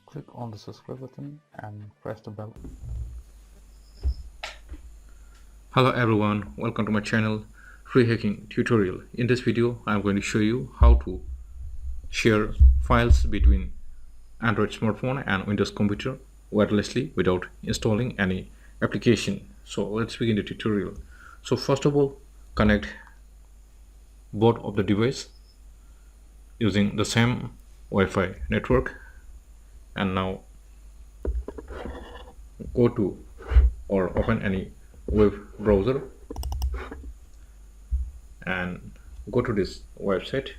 Click on the subscribe button and press the bell. Hello everyone, welcome to my channel Free Hacking Tutorial. In this video I'm going to show you how to share files between Android smartphone and Windows computer wirelessly without installing any application. So let's begin the tutorial. So first of all, connect both of the device using the same Wi-Fi network, and now go to or open any web browser and go to this website.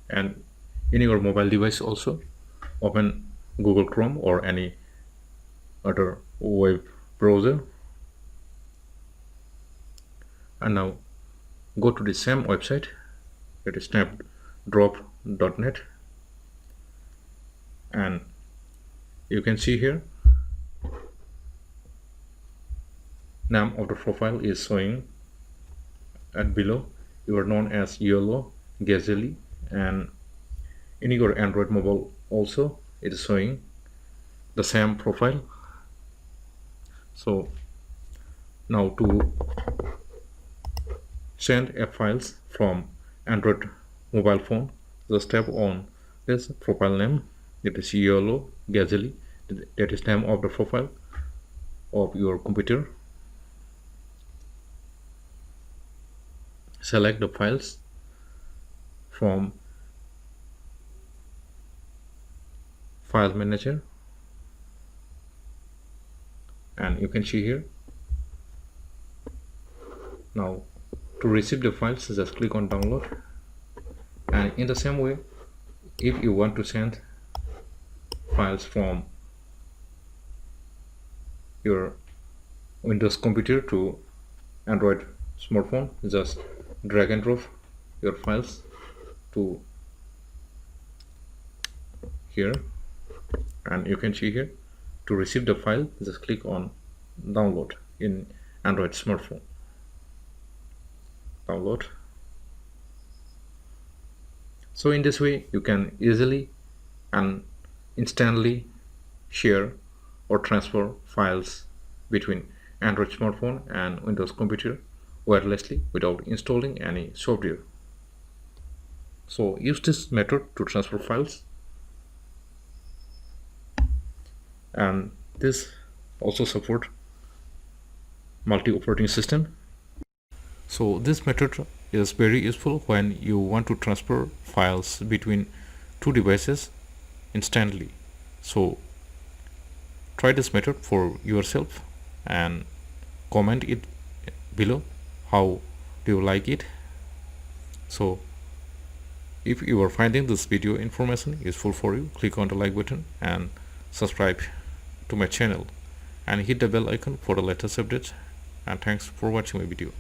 And in your mobile device also open Google Chrome or any other web browser, and now go to the same website, that is snapdrop.net, and you can see here name of the profile is showing at below. You are known as Yellow Gazelle, and in your Android mobile also it is showing the same profile. So now to send app files from Android mobile phone, just tap on this profile name, it is Yellow Gazelle, that is name of the profile of your computer. Select the files from file manager, and you can see here. Now to receive the files, just click on download, and in the same way, if you want to send files from your Windows computer to Android smartphone, just drag and drop your files to here, and you can see here. To receive the file, just click on download in Android smartphone. Download. So in this way you can easily and instantly share or transfer files between Android smartphone and Windows computer wirelessly without installing any software. So use this method to transfer files, and this also support multi-operating system. So this method is very useful when you want to transfer files between two devices instantly. So try this method for yourself and comment it below how do you like it. So if you are finding this video information useful for you, click on the like button and subscribe to my channel and hit the bell icon for the latest updates, and thanks for watching my video.